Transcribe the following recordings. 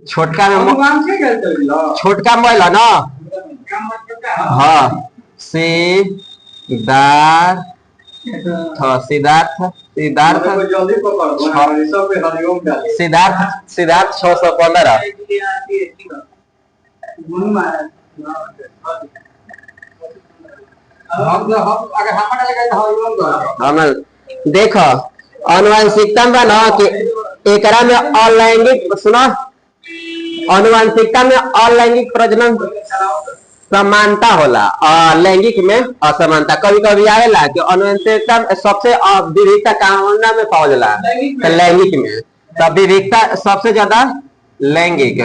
छोटका में छोटका मोबाइल है ना। हाँ सिद्धार्थ सिद्धार्थ सिद्धार्थ सिद्धार्थ सिद्धार्थ 615। देखो अनुवांशिकता में ना कि एकरा में अलैंगिक सुनो अनुवांशिकता में अलैंगिक प्रजनन समानता होला और लैंगिक में असमानता कभी कभी आवेला कि अनुवांशिकता सबसे विविधता कौन में पावल जाला तो लैंगिक में। तो विविधता सबसे ज्यादा लैंगिक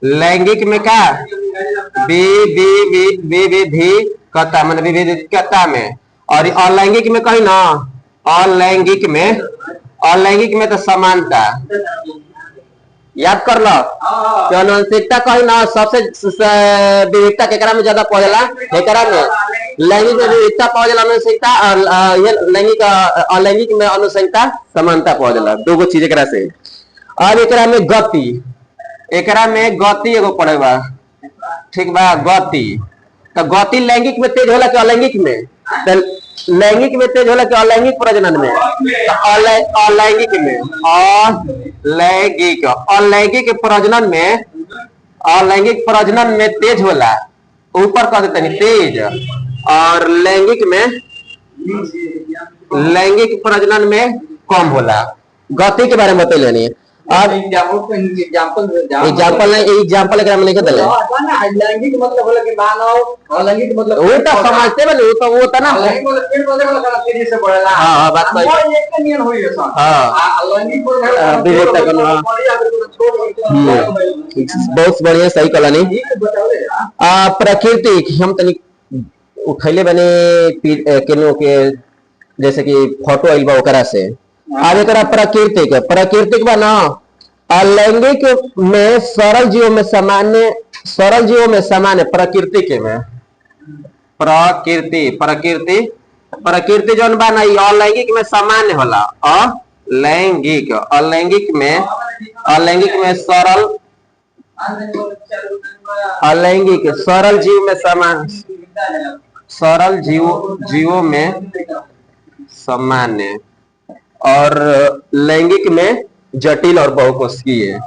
लैंगिक में का विविधता मतलब विविधता में। और अलैंगिक में कहीं ना अलैंगिक में तो समानता याद कर लो कि अनुवांशिकता कहीं ना सबसे विविधता केकरा में ज्यादा पड़ेला एकरा में लैंगिक में विविधता पड़ेला अनुवांशिकता और ये लैंगिक अलैंगिक में अनुवांशिकता समानता पड़ेला दो चीज एकरा से। अब एकरा में गति एगो पड़ेगा ठीक बा गति। तो गति लैंगिक में तेज होला कि अलैंगिक में तो लैंगिक में तेज होला कि अलैंगिक प्रजनन में अलैंगिक में अलैंगिक प्रजनन में तेज होला ऊपर कर देते तेज और लैंगिक प्रजनन में कम होला। गति के बारे में बतैले नहीं। अब एग्जांपल एकरा में लिख देले लैंगिक मतलब होला कि मानव अलैंगिक मतलब वो तो समझते बने वो तो ना लैंगिक मतलब पेड़ पौधे वाला तेजी से बढ़ेला। हां बात सही है एक नियन होई है सर। हां अलैंगिक विवेकता करना बहुत बढ़िया सही कहला नहीं। प्रकृति हम तनी उठैले बने केनो के जैसे कि फोटो आइल बा ओकरा से। अब एकरा प्राकृतिक बा ना अलैंगिक में सरल जीवों में सामान्य प्रकृति जौन बा ना अलैंगिक में सामान्य होला अलैंगिक में सरल जीव में जीवों में सामान्य और लैंगिक में जटिल और बहुकोषीय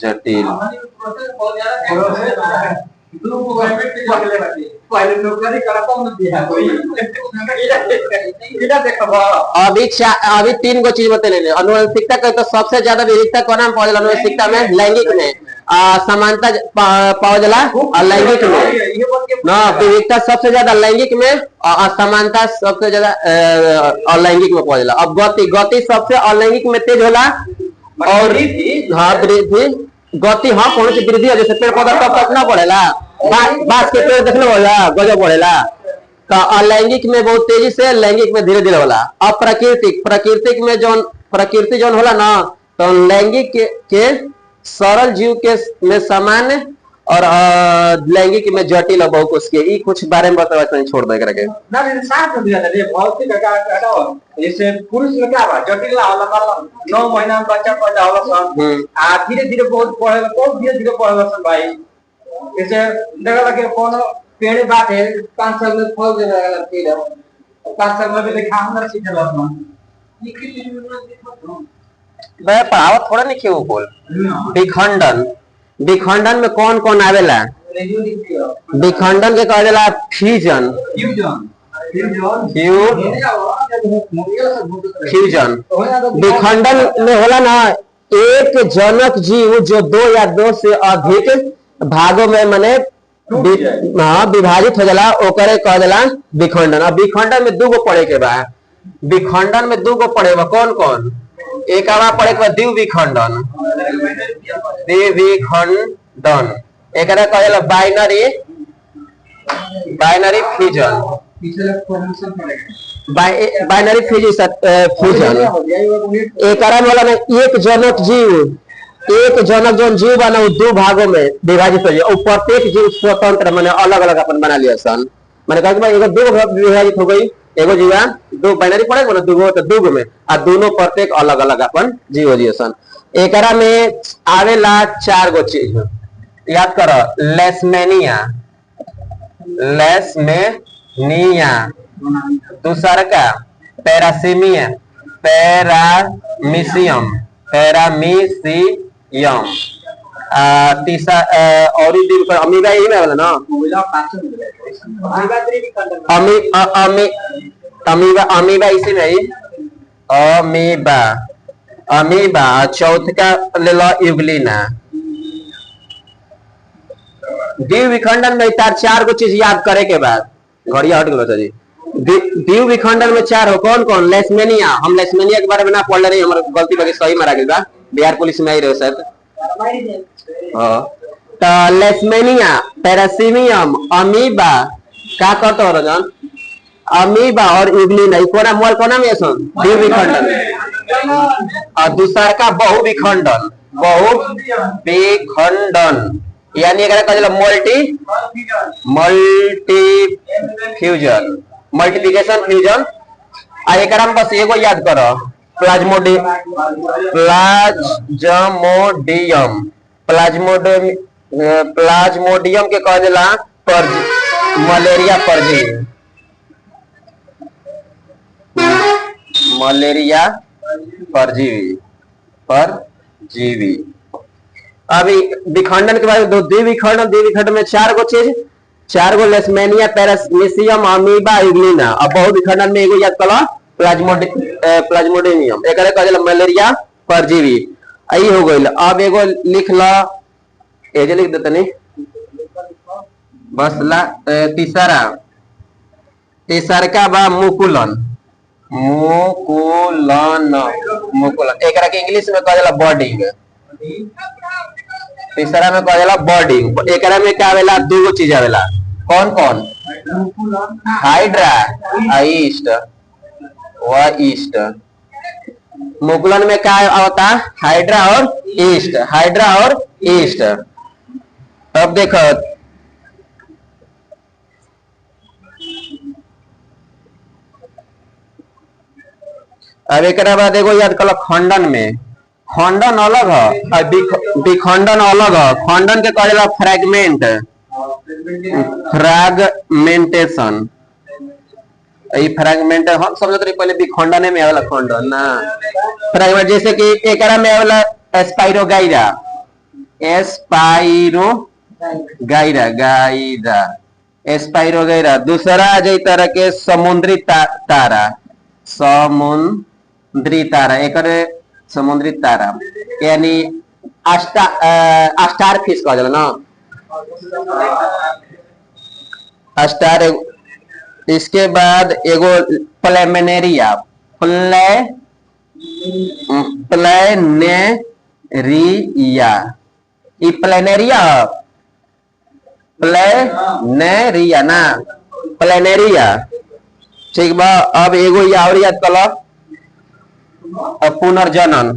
जटिल अभी 3 गो चीज बतेले अनुवांशिकता के तो सबसे ज्यादा विविधता कोना में पावल अनुवांशिकता में लैंगिक में समानता पावल जाला अलैंगिक में ना विविधता सबसे ज्यादा लैंगिक में असमानता सबसे ज्यादा अलैंगिक में पावल जाला। अब गति सबसे अलैंगिक में तेज होला और हाँ वृद्धि गति हाँ कौन सी वृद्धि है जैसे पेड़ पौधा तब तक ना बढ़ेला बांस के पेड़ देखने वाला गजब बढ़ेला तो अलैंगिक में बहुत तेजी से लैंगिक में धीरे धीरे होला। अब प्राकृतिक में प्रकृति जौन होला ना तो लैंगिक के सरल जीव के में सामान्य और लैंगिक में जटिल और बहुकोषीय कुछ बारे में बतावा छोड़ दे करके ना साथ में दिया था भौतिक का जैसे पुरुष में क्या बा जटिल होला मतलब 9 महीना में बच्चा पैदा होला सन आ धीरे-धीरे बहुत धीरे-धीरे पढ़ेला सन भाई। जैसे देखला कि कोनो पेड़ बाटे 5 साल में फल दे लगला पेड़ 5 साल में देखा हमरा सीखला सन मैं पढ़ावत थोड़ा नहीं क्यों बोल विखंडन में कौन कौन आवेला विखंडन के कहल जाला फ्यूजन विखंडन में होला ना एक जनक जीव जो 2 या 2 से अधिक भागों में माने विभाजित हो जाला ओकरे कहल जाला विखंडन। अब विखंडन में 2 गो पढ़े के बा कौन कौन एक आवा पढ़े के द्विविखंडन एकरा कहला बाइनरी फ्यूजन एकरा में होला एक जनक जौन जीव बना 2 भागों में विभाजित हो जाए और प्रत्येक जीव स्वतंत्र माने अलग अलग अपन बना लिया सन माने कहा कि भाई 2 विभाजित हो गई एगो जीवान दो बाइनरी पड़े बोले दुगो तो दुगो में आ दोनों प्रत्येक अलग अलग अपन जीव जीवसन एकरा में आवेला 4 गो चीज याद करो लेसमेनिया दूसरा का पैरामीशियम तीसरा और अमीबा यही में वाला ना अमीबा इसी में ही अमीबा चौथ का ले लो यूग्लिना द्वीप विखंडन में 4 गो चीज याद करे के बाद घड़िया हट गलो जी द्वीप विखंडन में 4 हो कौन कौन लेसमेनिया हम लेसमेनिया के बारे में ना पढ़ ले रही हमारे गलती बाकी सही मारा गया बिहार पुलिस में आई रहे शायद तो लेसमेनिया पैरासीमियम अमीबा का करते हो रजन अमीबा और यूग्लिना कोना मोल कोना में सन द्वीप विखंडन और दूसरा का बहुविखंडन यानी अगर कहला मल्टीप्लिकेशन फ्यूजन आ एकरा में बस एगो याद करो प्लाज्मोडियम के कहला मलेरिया परजीवी अभी विखंडन के बाद द्विविखंडन में 4 गो चीज 4 गो लेसमेनिया पैरामीशियम अमीबा यूग्लिना अब बहुविखंडन में एगो याद करो प्लाज्मोडियम एकरे कहला मलेरिया परजीवी आई हो गइल अब एगो लिख लो एजे लिख देते नहीं बस ला तीसरा का बा मुकुलन एकरा के इंग्लिश में कहला बॉडिंग तीसरा में कहला बॉडिंग एकरा में क्या आवेला 2 गो चीज आवेला कौन कौन हाइड्रा ईस्ट व ईस्ट मुकुलन में क्या होता हाइड्रा और ईस्ट अब देखो अब एक बाद एगो याद करो खंडन में खंडन अलग है विखंडन अलग है खंडन के कहला फ्रैगमेंटेशन फ्रैगमेंट हम समझते रही पहले विखंडन में आवेला खंडन ना फ्रैगमेंट जैसे कि एकरा में आवेला एस्पाइरोगाइरा दूसरा जई तरह के समुद्री तारा एकरे समुद्री तारा यानी स्टार फिश कह जाला ना स्टार इसके बाद एगो प्लेनेरिया ना प्लेनेरिया ठीक बा अब एगो और याद कलो पुनर्जनन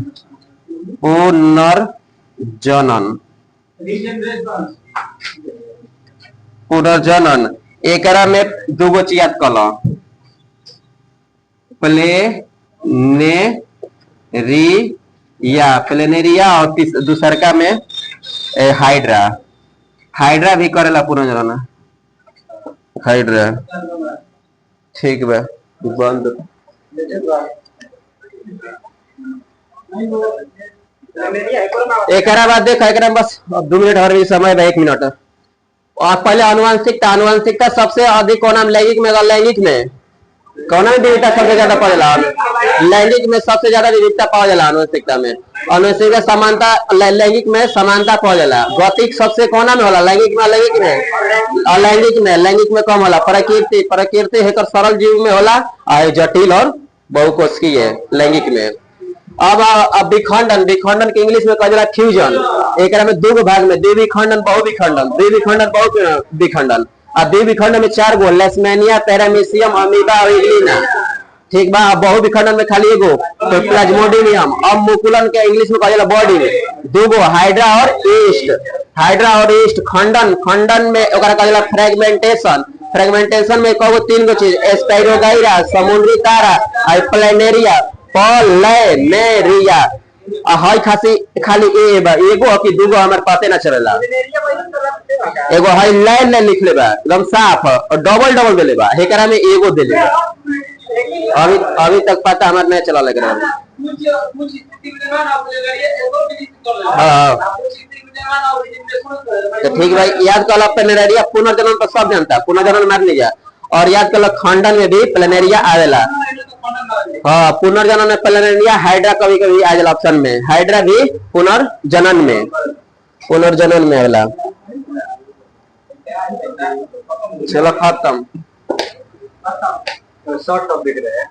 एकरा में 2 गो चीज याद कलो प्लेनेरिया और दूसरका में हाइड्रा भी करेला पुनर्जनन हाइड्रा ठीक बा बंद एकरा बाद देखो एकरा बस 2 मिनट और भी समय है 1 मिनट और पहले आनुवंशिकता सबसे अधिक कौन लैंगिक में कौन विविधता सबसे ज्यादा पड़ेला लैंगिक में सबसे ज्यादा विविधता पावल जाला आनुवंशिकता में समानता लैंगिक में समानता पावल जाला गतिक सबसे कोना में होला लैंगिक में कम होला प्रकृति हेकर सरल जीव में होला और जटिल और बहुकोशिकीय है लैंगिक में अब विखंडन के इंग्लिश में कहला फ्यूजन एकरा में 2 गो भाग में द्विविखंडन बहुविखंडन और द्विविखंडन में 4 गो लेसमेनिया पैरामीशियम अमीबा और यूग्लिना ठीक बा बहुविखंडन में खाली एगो तो प्लाज्मोडियम अब मुकुलन के इंग्लिश में कहला बॉडी में 2 गो हाइड्रा और ईस्ट खंडन में ओकरा कहला फ्रैगमेंटेशन फ्रेगमेंटेशन में कहो तीन गो चीज, स्पाइरोगाइरा, समुद्री तारा, और प्लेनेरिया, पॉलिनेरिया। हाई खासी खाली एगो कि दूगो हमारे पाते ना चलेला। एगो हाई लाइन लाइन लिख ले बा एकदम साफ और डबल डबल देले बा, हेकरा में एगो देले बा। अभी तक पता हमारे नहीं चला लग रहा है। तो ठीक भाई, याद कर प्लेनेरिया पुनर्जन्म तो सब जानता, पुनर्जन्म मार लीजिए। और याद कर खंडन में भी प्लेनेरिया आवेला। हाँ, पुनर्जनन में प्लेनेरिया, हाइड्रा कभी कभी आ जाला ऑप्शन में, हाइड्रा भी पुनर्जनन में आवेला। चलो खत्म। शॉर्ट टॉप दिख रहे हैं।